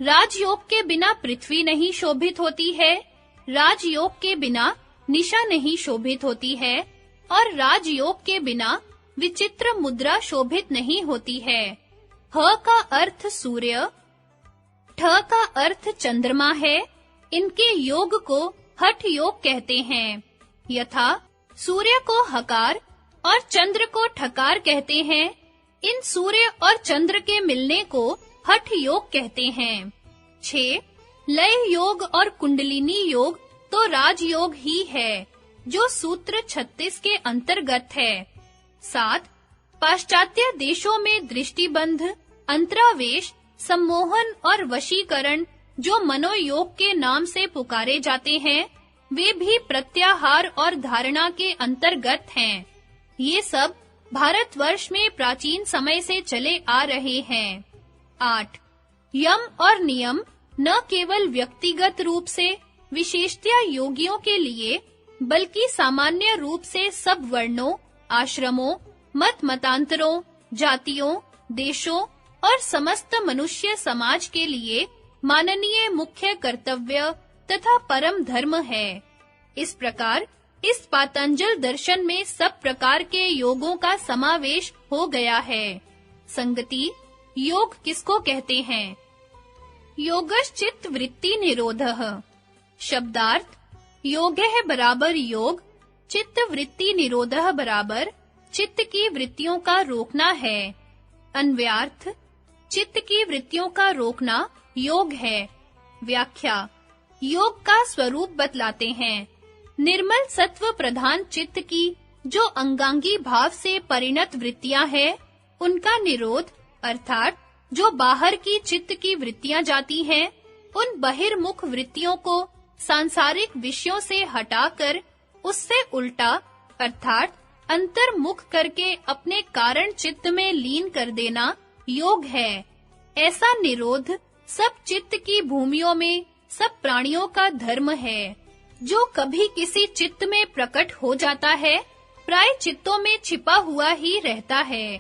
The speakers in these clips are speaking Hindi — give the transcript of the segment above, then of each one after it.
राजयोग के बिना पृथ्वी नहीं शोभित होती है, राजयोग के बिना निशा नहीं शोभित होती है और राजयोग के बिना विचित्र मुद्रा शोभित नहीं होती है। ह का अर्थ सूर्य, ठ का अर्थ चंद्रमा है। इनके योग को हठ योग कहते हैं। यथा सूर्य को हकार और चंद्र को ठकार कहते हैं। इन सूर्य और चंद्र के मिलने को हठ योग कहते हैं। 6. लय योग और कुंडलिनी योग तो राजयोग ही है, जो सूत्र 36 के अंतर्गत है। 7. पाश्चात्य देशों में दृष्टिबंध, अंतरावेश, सम्मोहन और वशीकरण जो मनोयोग के नाम से पुकारे जाते हैं, वे भी प्रत्याहार और धारणा के अंतर्गत हैं। ये सब भारतवर्ष में प्राचीन समय से चले आ रहे हैं। 8. यम और नियम न केवल व्यक्तिगत रूप से विशेषतया योगियों के लिए, बल्कि सामान्य रूप से सब वर्णों, आश्रमों, मतांतरों, जातियों, देशों और समस्त मनुष्य समाज के लिए माननीय मुख्य कर्तव्य तथा परम धर्म है। इस प्रकार इस पातंजल दर्शन में सब प्रकार के योगों का समावेश हो गया है। संगति योग किसको कहते हैं? योगश्चित्त वृत्ति निरोधः। शब्दार्थ योगः बराबर योग, चित्त वृत्ति निरोधः बराबर चित्त की वृत्तियों का रोकना है। अन्वयार्थ चित्त की वृत्तियों का रोकना योग है। व्याख्या योग का स्वरूप बतलाते हैं। निर्मल सत्व प्रधान चित्त की जो अंगांगी भाव से परिणत वृत्तियां हैं, उनका निरोध अर्थात जो बाहर की चित्त की वृत्तियां जाती हैं, उन बहिर्मुख वृत्तियों को सांसारिक विषयों से हटाकर उससे उल्टा अर्थात अंतर्मुख करके अपने कारण चित्त में लीन कर देना योग है। ऐसा निरोध सब चित्त की भूमियों में सब प्राणियों का धर्म है। जो कभी किसी चित्त में प्रकट हो जाता है, प्राय चित्तों में छिपा हुआ ही रहता है।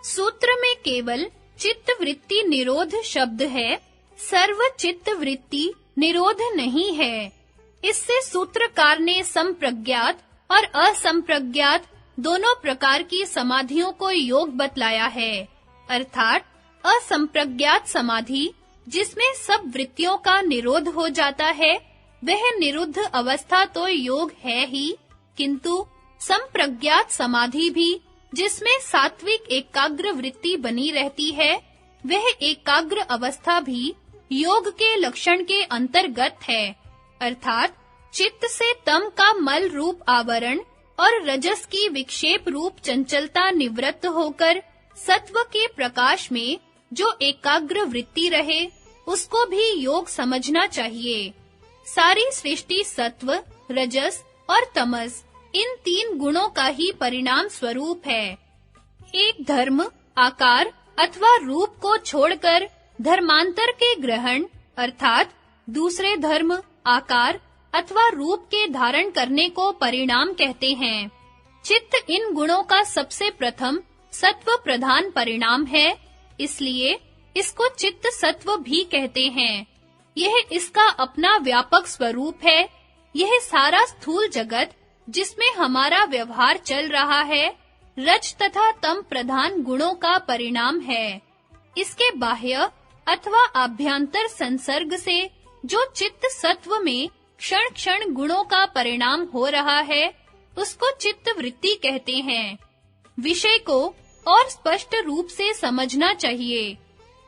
सूत्र में केवल चित्त वृत्ति निरोध शब्द है, सर्व चित्त वृत्ति निरोध नहीं है। इससे सूत्रकार ने संप्रज्ञात और असंप्रज्ञात दोनों प्रकार की समाधियों को योग बतलाया है। अर्थात असंप्रज्ञात समाधि जिसमें सब वृत्तियों का निरोध हो जाता है, वह निरुद्ध अवस्था तो योग है ही, किंतु संप्रज्ञात समाधि भी जिसमें सात्विक एकाग्र वृत्ति बनी रहती है, वह एकाग्र अवस्था भी योग के लक्षण के अंतर्गत है। अर्थात चित्त से तम का मल रूप आवरण और रजस की विक्षेप रूप चंचलता निवृत्त होकर सत्व के प्रकाश में जो एकाग्र वृत्ति रहे, उसको भी योग समझना चाहिए। सारी सृष्टि सत्व, रजस और तमस इन तीन गुणों का ही परिणाम स्वरूप है। एक धर्म, आकार अथवा रूप को छोड़कर धर्मांतर के ग्रहण अर्थात दूसरे धर्म, आकार अथवा रूप के धारण करने को परिणाम कहते हैं। चित्त इन गुणों का सबसे प्रथम सत्व प्रधान परिणाम है, इसलिए इसको चित्त सत्व भी कहते हैं। यह इसका अपना व्यापक स्वरूप है। यह सारा स्थूल जगत जिसमें हमारा व्यवहार चल रहा है, रज तथा तम प्रधान गुणों का परिणाम है। इसके बाह्य अथवा आभ्यंतर संसर्ग से जो चित्त सत्व में क्षण-क्षण गुणों का परिणाम हो रहा है, उसको चित्त वृत्ति कहते हैं। विषय को और स्पष्ट रूप से समझना चाहिए।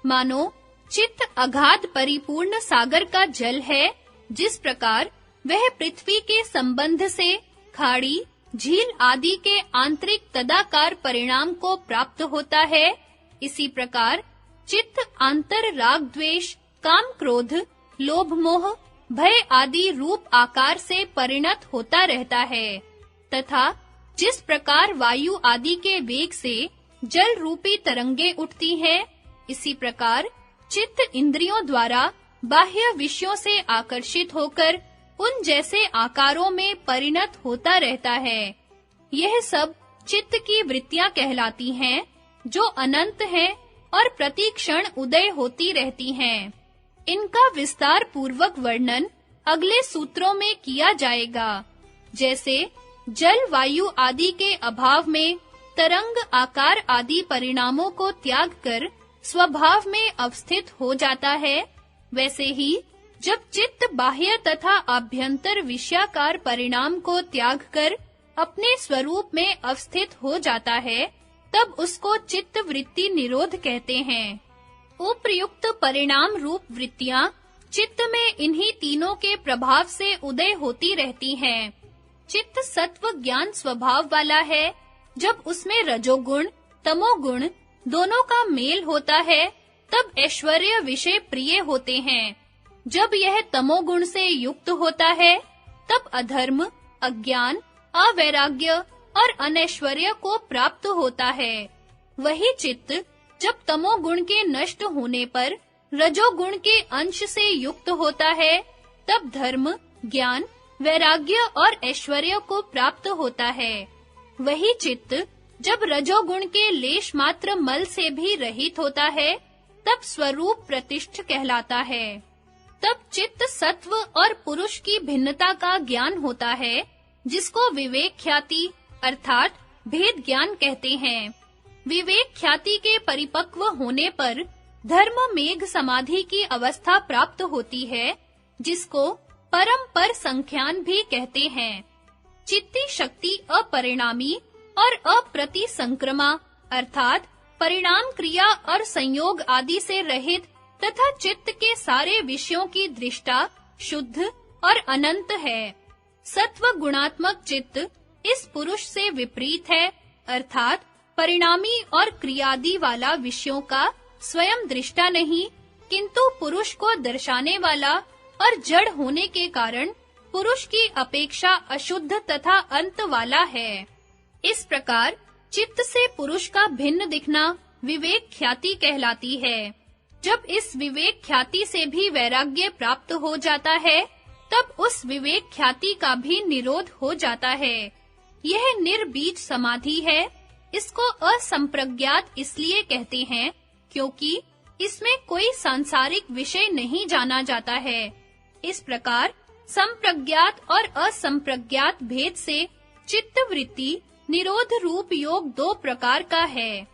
मानो चित्त अगाध परिपूर्ण सागर का जल है, जिस प्रकार वह पृथ्वी के संबंध से खाड़ी, झील आदि के आंतरिक तदाकार परिणाम को प्राप्त होता है, इसी प्रकार चित्त आंतर राग द्वेष, काम क्रोध, लोभ मोह, भय आदि रूप आकार से परिणत होता रहता है। तथा जिस प्रकार वायु आदि के वेग से जल रूपी तरंगे उठती हैं, इसी प्रकार चित्त इंद्रियों द्वारा बाह्य विषयों से आकर्षित होकर उन जैसे आकारों में परिणत होता रहता है। यह सब चित्त की वृत्तियां कहलाती हैं, जो अनंत हैं और प्रति क्षण उदय होती रहती हैं। इनका विस्तार पूर्वक वर्णन अगले सूत्रों में किया जाएगा। जैसे जल, वायु आदि के अभाव में तरंग, आकार आदि परिणामों को त्याग कर स्वभाव में अवस्थित हो जाता है, वैसे ही जब चित्त बाह्य तथा आभ्यंतर विषयाकार परिणाम को त्याग कर अपने स्वरूप में अवस्थित हो जाता है, तब उसको चित्त वृत्ति निरोध कहते हैं। उपर्युक्त परिणाम रूप वृत्तियां चित्त में इन्हीं तीनों के प्रभाव से उदय होती रहती हैं। चित्त सत्व ज्ञान स्वभाव वाला है। जब उसमें रजोगुण, तमोगुण दोनों का मेल होता है, तब ऐश्वर्य विषय प्रिय होते हैं। जब यह तमोगुण से युक्त होता है, तब अधर्म, अज्ञान, अवैराग्य और अनैश्वर्य को प्राप्त होता है। वही चित्त जब तमोगुण के नष्ट होने पर रजोगुण के अंश से युक्त होता है, तब धर्म, ज्ञान, वैराग्य और ऐश्वर्य को प्राप्त होता है। वही चित्त जब रजोगुण के लेश मात्र मल से भी रहित होता है, तब स्वरूप प्रतिष्ठ कहलाता है। तब चित्त सत्व और पुरुष की भिन्नता का ज्ञान होता है, जिसको विवेक ख्याति अर्थात भेद ज्ञान कहते हैं। विवेक ख्याति के परिपक्व होने पर धर्म मेघ समाधि की अवस्था प्राप्त होती है, जिसको परम पर संख्यान भी कहते हैं। चित्ती शक्ति अपरिणामी और अप्रतिसंक्रमा अर्थात परिणाम, क्रिया और संयोग आदि से रहित तथा चित्त के सारे विषयों की दृष्टा शुद्ध और अनंत है। सत्व गुणात्मक चित्त इस पुरुष से विपरीत है, अर्थात परिणामी और क्रियादि वाला विषयों का स्वयं दृष्टा नहीं, किंतु पुरुष को दर्शाने वाला और जड़ होने के कारण पुरुष की अपेक्षा अशुद्ध तथा अंत वाला है। इस प्रकार चित्त से पुरुष का भिन्न दिखना विवेक ख्याति कहलाती है। जब इस विवेक ख्याति से भी वैराग्य प्राप्त हो जाता है, तब उस विवेक ख्याति का भी निरोध हो जाता है। यह निर्बीज समाधि है। इसको असंप्रज्ञात इसलिए कहते हैं क्योंकि इसमें कोई सांसारिक विषय नहीं जाना जाता है। इस प्रकार संप्रज्ञात और असंप्रज्ञात भेद से चित्त वृत्ति निरोध रूप योग दो प्रकार का है।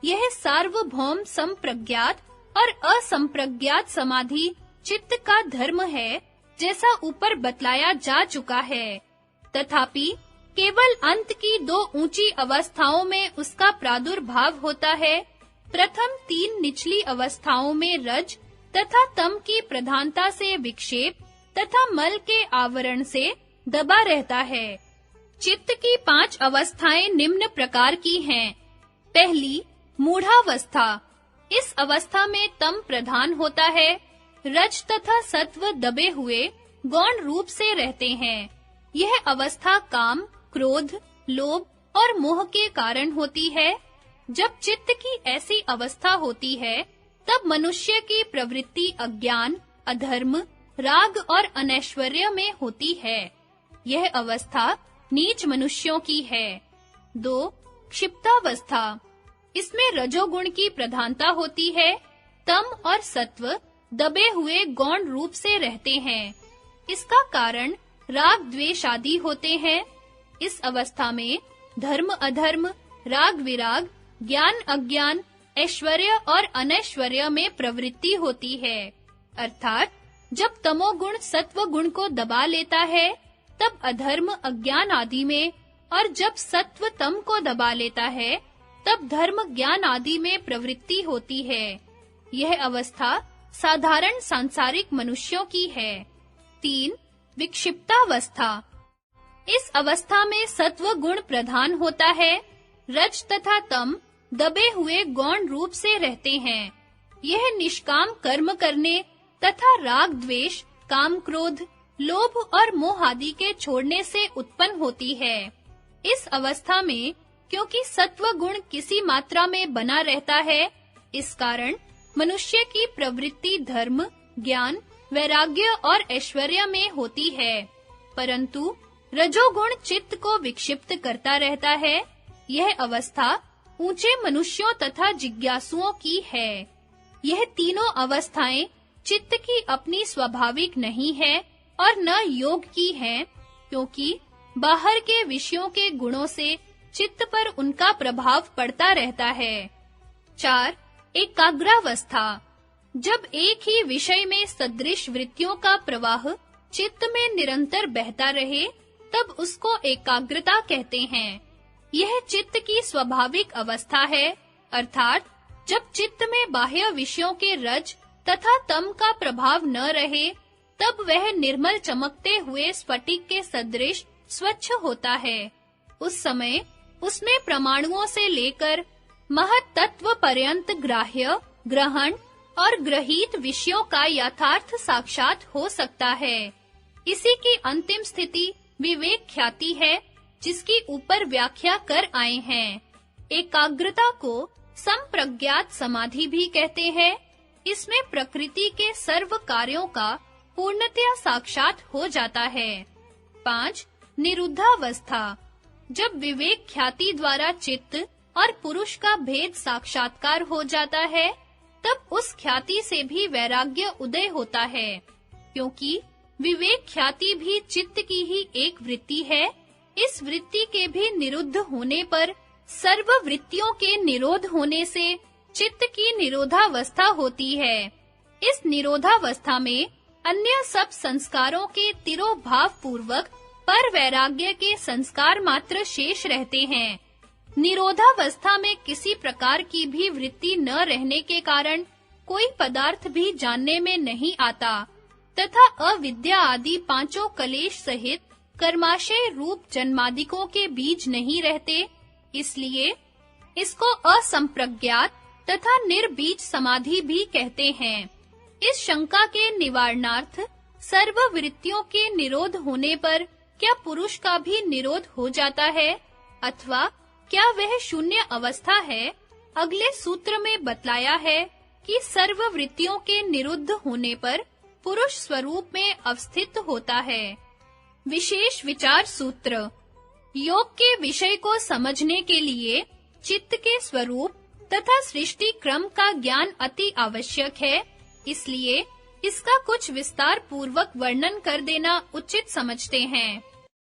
यह सार्वभौम संप्रज्ञात और असंप्रज्ञात समाधि चित्त का धर्म है, जैसा ऊपर बतलाया जा चुका है। तथापि केवल अंत की दो ऊंची अवस्थाओं में उसका प्रादुर्भाव होता है। प्रथम तीन निचली अवस्थाओं में रज तथा तम की प्रधानता से विक्षेप तथा मल के आवरण से दबा रहता है। चित्त की 5 अवस्थाएं निम्न प्रकार की हैं। पहली, मूढ़ावस्था। इस अवस्था में तम प्रधान होता है। रज तथा सत्व दबे हुए गौण रूप से रहते हैं। यह अवस्था काम, क्रोध, लोभ और मोह के कारण होती है। जब चित्त की ऐसी अवस्था होती है, तब मनुष्य की प्रवृत्ति अज्ञान, अधर्म, राग और अनैश्वर्य में होती है। यह अवस्था नीच मनुष्यों की है। 2. क्षिप्तावस्था। इसमें रजोगुण की प्रधानता होती है। तम और सत्व दबे हुए गौण रूप से रहते हैं। इसका कारण राग द्वेष आदि होते हैं। इस अवस्था में धर्म अधर्म, राग विराग, ज्ञान अज्ञान, ऐश्वर्य और अनैश्वर्य में प्रवृत्ति होती है। अर्थात जब तमोगुण सत्व गुण को दबा लेता है, तब अधर्म अज्ञान आदि में, और जब सत्व तम को दबा लेता है, तब धर्म ज्ञान आदि में प्रवृत्ति होती है। यह अवस्था साधारण सांसारिक मनुष्यों की है। 3. विक्षिप्तावस्था। इस अवस्था में सत्व गुण प्रधान होता है। रज तथा तम दबे हुए गौण रूप से रहते हैं। यह निष्काम कर्म करने तथा राग द्वेष, काम क्रोध, लोभ और मोह आदि के छोड़ने से उत्पन्न होती है। इस अवस्था में क्योंकि सत्व गुण किसी मात्रा में बना रहता है, इस कारण मनुष्य की प्रवृत्ति धर्म, ज्ञान, वैराग्य और ऐश्वर्य में होती है। परंतु रजोगुण चित्त को विक्षिप्त करता रहता है। यह अवस्था ऊंचे मनुष्यों तथा जिज्ञासुओं की है। यह तीनों अवस्थाएं चित्त की अपनी स्वाभाविक नहीं है और न योग की है, क्योंकि बाहर के विषयों के गुणों से चित्त पर उनका प्रभाव पड़ता रहता है। 4. एकाग्रावस्था। जब एक ही विषय में सदृश वृत्तियों का प्रवाह चित्त में निरंतर बहता रहे, तब उसको एकाग्रता कहते हैं। यह चित्त की स्वाभाविक अवस्था है, अर्थात जब चित्त में बाह्य विषयों के रज तथा तम का प्रभाव न रहे, तब वह निर्मल चमकते हुए स्फटिक के सदृश स्वच्छ होता है। उस समय उसमें परमाणुओं से लेकर महत् तत्व पर्यंत ग्राह्य, ग्रहण और ग्रहीत विषयों का यथार्थ साक्षात हो सकता है। इसी की अंतिम स्थिति विवेक ख्याति है, जिसकी ऊपर व्याख्या कर आए हैं। एकाग्रता को संप्रज्ञात समाधि भी कहते हैं। इसमें प्रकृति के सर्व कार्यों का पूर्णतया साक्षात हो जाता है। 5. निरुद्धावस्था। जब विवेक ख्याति द्वारा चित्त और पुरुष का भेद साक्षात्कार हो जाता है, तब उस ख्याति से भी वैराग्य उदय होता है, क्योंकि विवेक ख्याति भी चित्त की ही एक वृत्ति है। इस वृत्ति के भी निरुद्ध होने पर सर्व वृत्तियों के निरोध होने से चित्त की निरोधावस्था होती है। इस निरोधावस्था में अन्य सब संस्कारों के तिरोभाव पूर्वक पर वैराग्य के संस्कार मात्र शेष रहते हैं। निरोधावस्था में किसी प्रकार की भी वृत्ति न रहने के कारण कोई पदार्थ भी जानने में नहीं आता तथा अविद्या आदि पांचों कलेश सहित कर्माशय रूप जन्मादिकों के बीज नहीं रहते। इसलिए इसको असंप्रज्ञात तथा निर्बीज समाधि भी कहते हैं। इस शंका के निवारणार्थ सर्व वृत्तियों के निरोध होने पर क्या पुरुष का भी निरोध हो जाता है अथवा क्या वह शून्य अवस्था है? अगले सूत्र में बतलाया है कि सर्व वृत्तियों के निरुद्ध होने पर पुरुष स्वरूप में अवस्थित होता है। विशेष विचार सूत्र। योग के विषय को समझने के लिए चित्त के स्वरूप तथा सृष्टि क्रम का ज्ञान अति आवश्यक है, इसलिए इसका कुछ विस्तार पूर्वक वर्णन कर देना उचित समझते हैं।